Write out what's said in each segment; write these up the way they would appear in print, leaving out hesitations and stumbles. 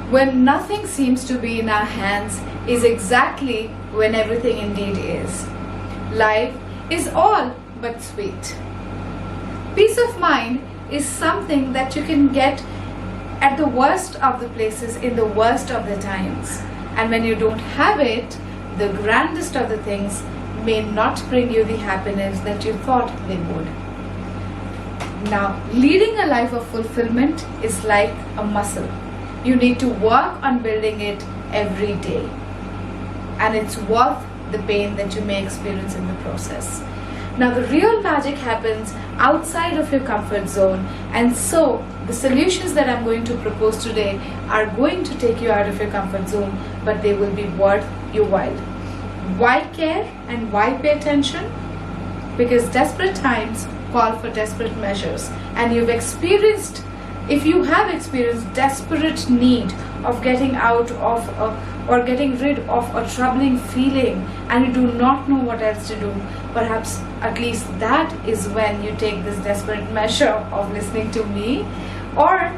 when nothing seems to be in our hands is exactly when everything indeed is. Life is all but sweet. Peace of mind is something that you can get at the worst of the places in the worst of the times. And when you don't have it, the grandest of the things may not bring you the happiness that you thought they would. Now, leading a life of fulfillment is like a muscle. You need to work on building it every day. And it's worth the pain that you may experience in the process. Now, the real magic happens outside of your comfort zone, and so the solutions that I'm going to propose today are going to take you out of your comfort zone, but they will be worth your while. Why care and why pay attention? Because desperate times call for desperate measures, and if you have experienced desperate need of getting out of or getting rid of a troubling feeling and you do not know what else to do, perhaps at least that is when you take this desperate measure of listening to me, or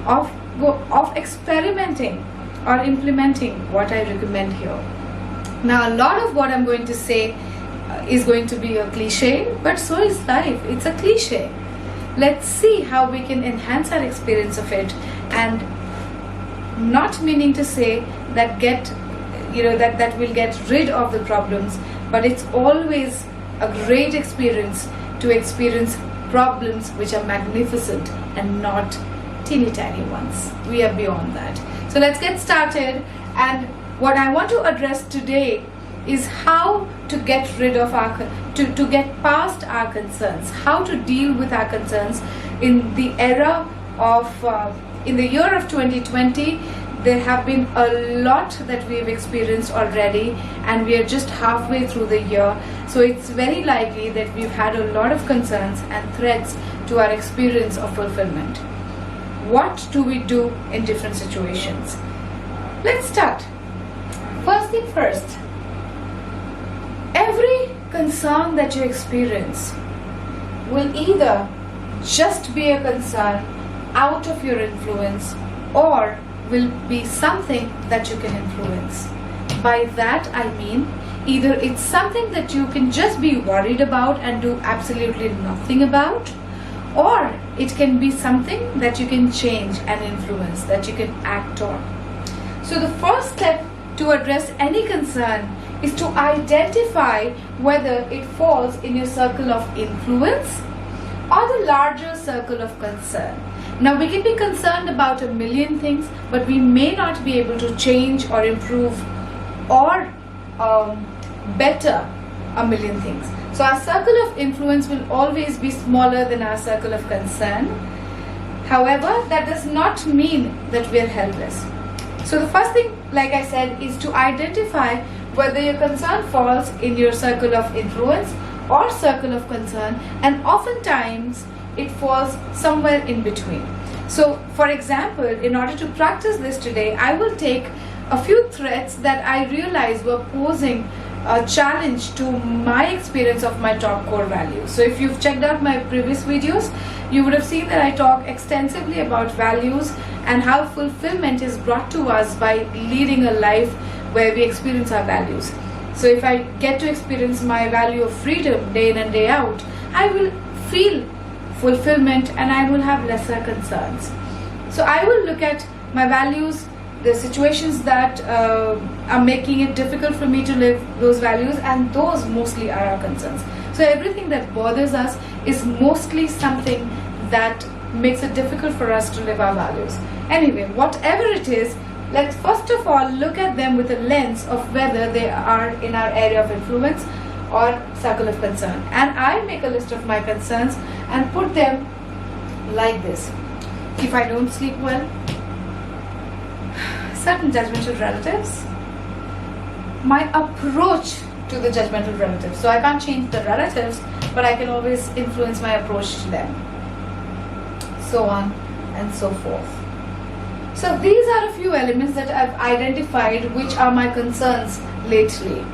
of experimenting or implementing what I recommend here. Now, a lot of what I'm going to say is going to be a cliche, but so is life. It's a cliche. Let's see how we can enhance our experience of it, and not meaning to say that that we'll get rid of the problems, but it's always a great experience to experience problems which are magnificent and not teeny tiny ones. We are beyond that. So let's get started, and what I want to address today is how to get rid of to get past our concerns, how to deal with our concerns in the era of in the year of 2020. There have been a lot that we have experienced already, and we are just halfway through the year, so it's very likely that we've had a lot of concerns and threats to our experience of fulfillment. What do we do in different situations? Let's start. First thing first, every concern that you experience will either just be a concern out of your influence or will be something that you can influence. By that I mean either it's something that you can just be worried about and do absolutely nothing about, or it can be something that you can change and influence, that you can act on. So the first step to address any concern is to identify whether it falls in your circle of influence or the larger circle of concern. Now, we can be concerned about a million things, but we may not be able to change or improve or better a million things. So our circle of influence will always be smaller than our circle of concern. However, that does not mean that we are helpless. So the first thing, like I said, is to identify whether your concern falls in your circle of influence or circle of concern, and oftentimes it falls somewhere in between. So for example, in order to practice this today, I will take a few threats that I realized were posing a challenge to my experience of my top core values. So if you've checked out my previous videos, you would have seen that I talk extensively about values and how fulfillment is brought to us by leading a life where we experience our values. So if I get to experience my value of freedom day in and day out, I will feel fulfillment and I will have lesser concerns. So I will look at my values, the situations that are making it difficult for me to live those values, and those mostly are our concerns. So everything that bothers us is mostly something that makes it difficult for us to live our values. Anyway, whatever it is, let's first of all look at them with a lens of whether they are in our area of influence or circle of concern. And I make a list of my concerns and put them like this. If I don't sleep well, certain judgmental relatives, my approach to the judgmental relatives. So I can't change the relatives, but I can always influence my approach to them. So on and so forth. So these are a few elements that I've identified which are my concerns lately.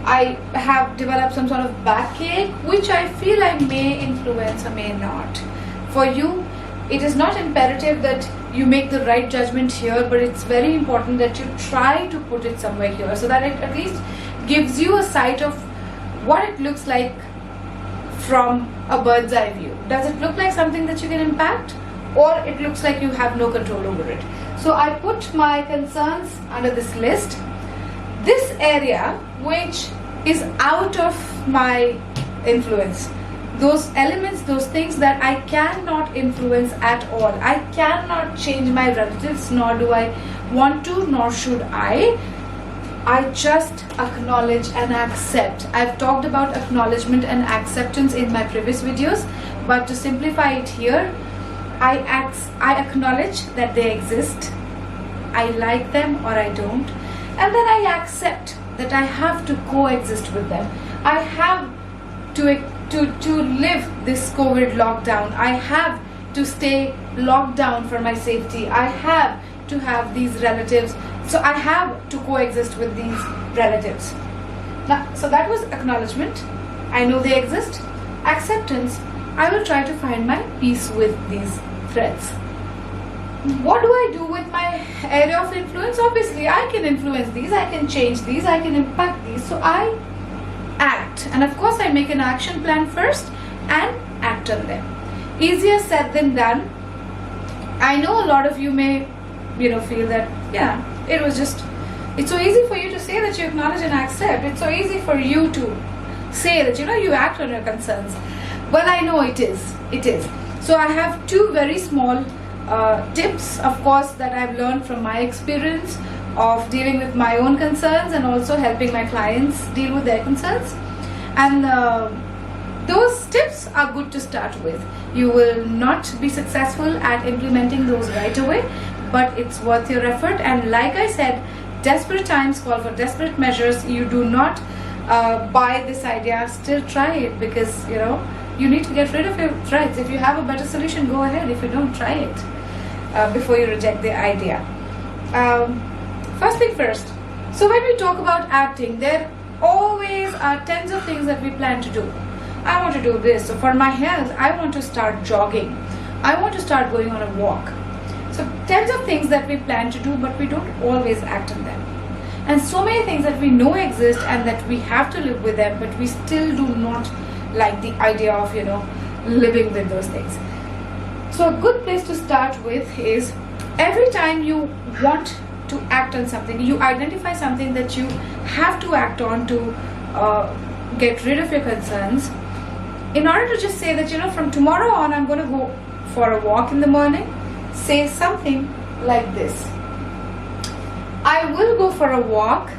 I have developed some sort of backache which I feel I may influence or may not. For you, it is not imperative that you make the right judgment here, but it's very important that you try to put it somewhere here so that it at least gives you a sight of what it looks like from a bird's eye view. Does it look like something that you can impact, or it looks like you have no control over it? So I put my concerns under this list. This area which is out of my influence, those elements, those things that I cannot influence at all. I cannot change my relatives, nor do I want to, nor should I just acknowledge and accept. I've talked about acknowledgement and acceptance in my previous videos, but to simplify it here, I acknowledge that they exist. I like them or I don't, and then I accept that I have to coexist with them. I have to live this COVID lockdown. I have to stay locked down for my safety. I have to have these relatives, so I have to coexist with these relatives. Now, so that was acknowledgement. I know they exist. Acceptance. I will try to find my peace with these threats. What do I do with my area of influence? Obviously, I can influence these, I can change these, I can impact these. So I act, and of course I make an action plan first and act on them. Easier said than done. I know a lot of you may feel that it's so easy for you to say that you acknowledge and accept. It's so easy for you to say that you act on your concerns. Well, I know it is. So I have two very small tips, of course, that I've learned from my experience of dealing with my own concerns and also helping my clients deal with their concerns. And those tips are good to start with. You will not be successful at implementing those right away, but it's worth your effort. And like I said, desperate times call for desperate measures. You do not buy this idea, still try it, because you need to get rid of your threats. If you have a better solution, go ahead. If you don't, try it before you reject the idea. First thing first. So when we talk about acting, there always are tens of things that we plan to do. I want to do this. So for my health, I want to start jogging. I want to start going on a walk. So tens of things that we plan to do, but we don't always act on them. And so many things that we know exist and that we have to live with them, but we still do not like the idea of living with those things. So a good place to start with is, every time you want to act on something, you identify something that you have to act on to get rid of your concerns. In order to just say that from tomorrow on I'm going to go for a walk in the morning, say something like this: I will go for a walk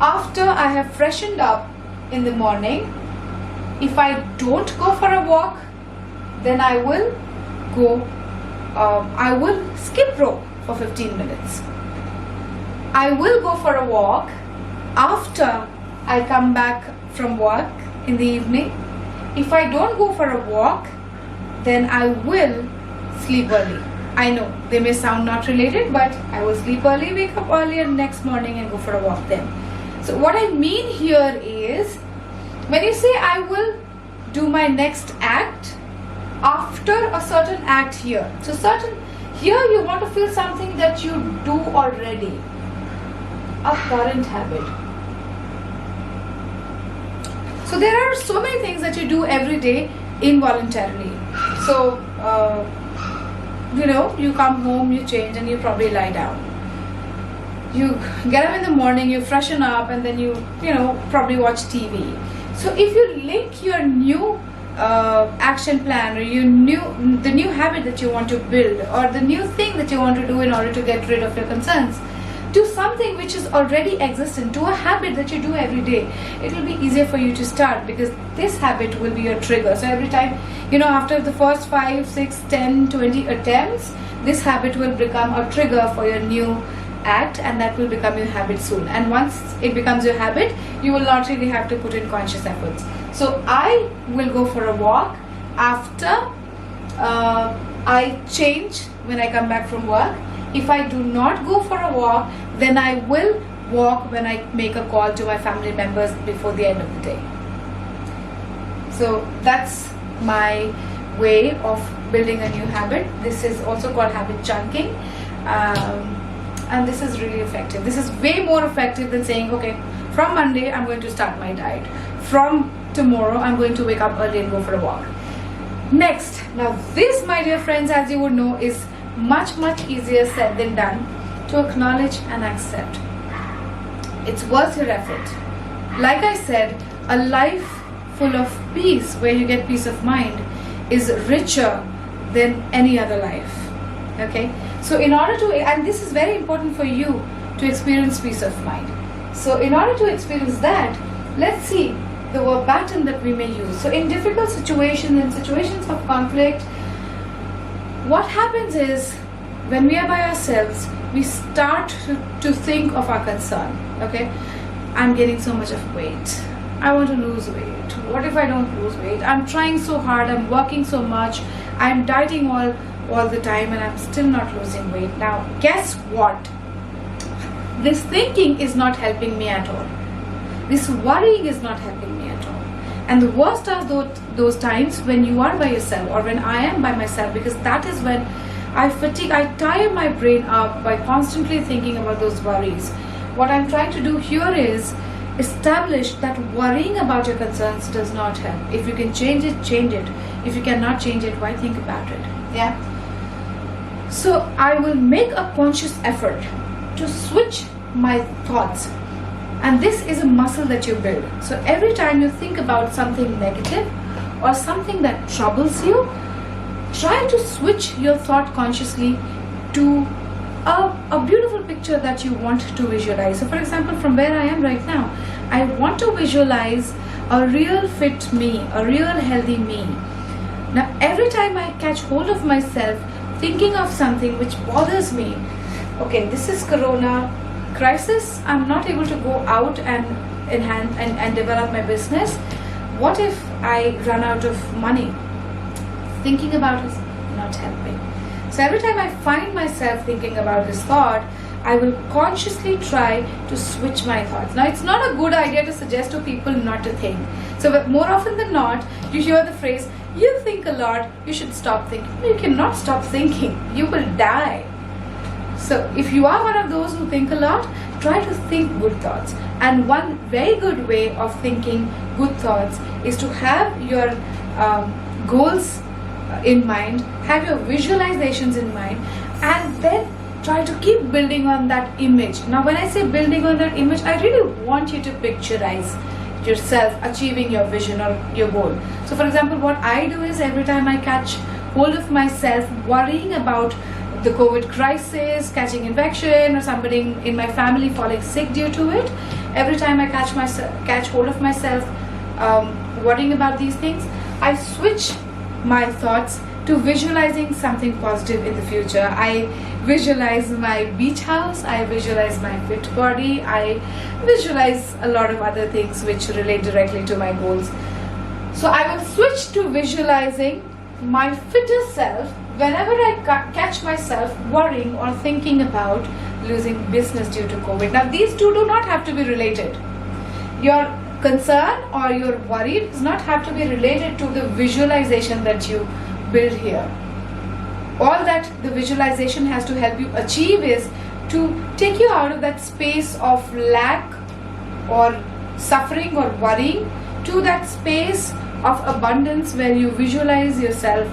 after I have freshened up in the morning. If I don't go for a walk, then I will skip rope for 15 minutes. I will go for a walk after I come back from work in the evening. If I don't go for a walk, then I will sleep early. I know they may sound not related, but I will sleep early, wake up early, and next morning and go for a walk then. So what I mean here is, when you say I will do my next act after a certain act here. So here you want to feel something that you do already, a current habit. So there are so many things that you do every day involuntarily. So you come home, you change, and you probably lie down. You get up in the morning, you freshen up, and then you probably watch TV. So if you link your new action plan, or the new habit that you want to build, or the new thing that you want to do in order to get rid of your concerns, to something which is already existent, to a habit that you do every day, it will be easier for you to start, because this habit will be your trigger. So every time, after the first 5, 6, 10, 20 attempts, this habit will become a trigger for your new act, and that will become your habit soon. And once it becomes your habit, you will not really have to put in conscious efforts. So I will go for a walk after I change when I come back from work. If I do not go for a walk, then I will walk when I make a call to my family members before the end of the day. So that's my way of building a new habit. This is also called habit chunking. And this is really effective. This is way more effective than saying, okay, from Monday I'm going to start my diet. From tomorrow I'm going to wake up early and go for a walk. Next, now this, my dear friends, as you would know, is much easier said than done, to acknowledge and accept. It's worth your effort. Like I said, a life full of peace, where you get peace of mind, is richer than any other life. Okay, so in order to, and this is very important for you to experience peace of mind. So in order to experience that, let's see the verbatim that we may use. So in difficult situations, in situations of conflict, what happens is, when we are by ourselves, we start to think of our concern. Okay, I'm gaining so much of weight, I want to lose weight. What if I don't lose weight? I'm trying so hard, I'm working so much, I'm dieting all the time, and I'm still not losing weight. Now guess what? This thinking is not helping me at all. This worrying is not helping me at all. And the worst are those times when you are by yourself, or when I am by myself, because that is when I fatigue, I tire my brain up by constantly thinking about those worries. What I'm trying to do here is establish that worrying about your concerns does not help. If you can change it, change it. If you cannot change it, why think about it? Yeah. So I will make a conscious effort to switch my thoughts. And this is a muscle that you build. So every time you think about something negative or something that troubles you, try to switch your thought consciously to a beautiful picture that you want to visualize. So for example, from where I am right now, I want to visualize a real fit me, a real healthy me. Now every time I catch hold of myself thinking of something which bothers me, okay, this is Corona crisis, I'm not able to go out and enhance and develop my business. What if I run out of money? Thinking about is not helping. So every time I find myself thinking about this thought, I will consciously try to switch my thoughts. Now it's not a good idea to suggest to people not to think. So more often than not, you hear the phrase, you think a lot, you should stop thinking. You cannot stop thinking, you will die. So if you are one of those who think a lot, try to think good thoughts. And one very good way of thinking good thoughts is to have your goals in mind, have your visualizations in mind, and then try to keep building on that image. Now when I say building on that image, I really want you to picturize yourself achieving your vision or your goal. So for example, what I do is, every time I catch hold of myself worrying about the COVID crisis, catching infection, or somebody in my family falling sick due to it, every time I catch hold of myself worrying about these things, I switch my thoughts to visualizing something positive in the future. I visualize my beach house, I visualize my fit body, I visualize a lot of other things which relate directly to my goals. So I will switch to visualizing my fitter self whenever I catch myself worrying or thinking about losing business due to COVID. Now these two do not have to be related. Your concern or your worry does not have to be related to the visualization that you build here. All that the visualization has to help you achieve is to take you out of that space of lack or suffering or worrying to that space of abundance, where you visualize yourself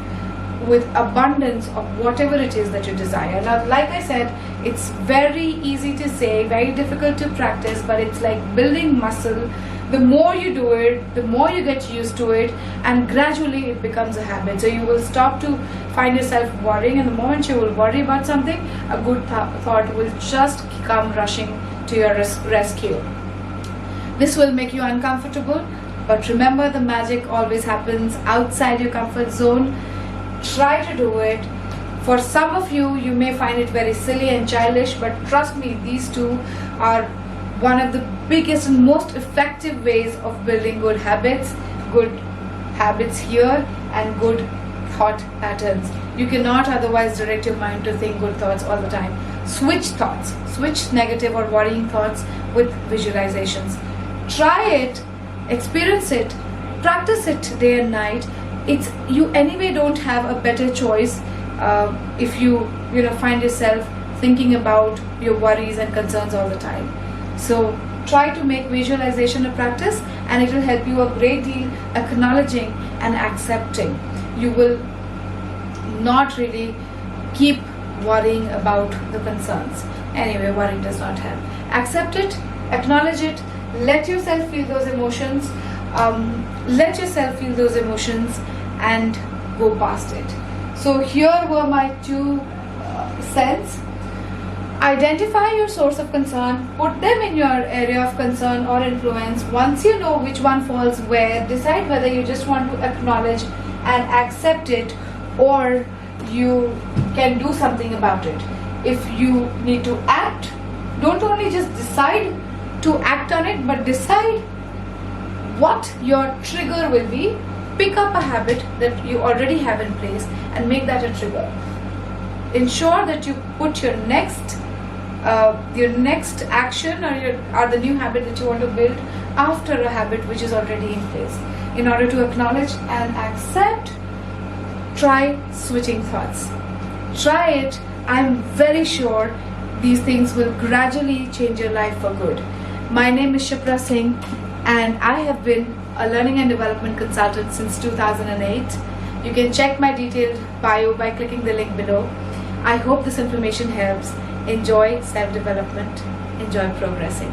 with abundance of whatever it is that you desire. Now, like I said, it's very easy to say, very difficult to practice, but it's like building muscle. The more you do it, the more you get used to it, and gradually it becomes a habit. So you will stop to find yourself worrying, and the moment you will worry about something, a good thought will just come rushing to your rescue. This will make you uncomfortable, but remember, the magic always happens outside your comfort zone. Try to do it. For some of you, you may find it very silly and childish, but trust me, these two are one of the biggest and most effective ways of building good habits here, and good thought patterns. You cannot otherwise direct your mind to think good thoughts all the time. Switch thoughts, switch negative or worrying thoughts with visualizations. Try it, experience it, practice it day and night, it's you anyway don't have a better choice if you find yourself thinking about your worries and concerns all the time. So try to make visualization a practice, and it will help you a great deal acknowledging and accepting. You will not really keep worrying about the concerns. Anyway, worrying does not help. Accept it, acknowledge it, let yourself feel those emotions, and go past it. So here were my 2 cents. Identify your source of concern, put them in your area of concern or influence. Once you know which one falls where, decide whether you just want to acknowledge and accept it, or you can do something about it. If you need to act, don't only just decide to act on it, but decide what your trigger will be. Pick up a habit that you already have in place and make that a trigger. Ensure that you put your next action or the new habit that you want to build after a habit which is already in place. In order to acknowledge and accept, try switching thoughts. Try it. I'm very sure these things will gradually change your life for good. My name is Shipra Singh, and I have been a learning and development consultant since 2008. You can check my detailed bio by clicking the link below. I hope this information helps. Enjoy self-development. Enjoy progressing.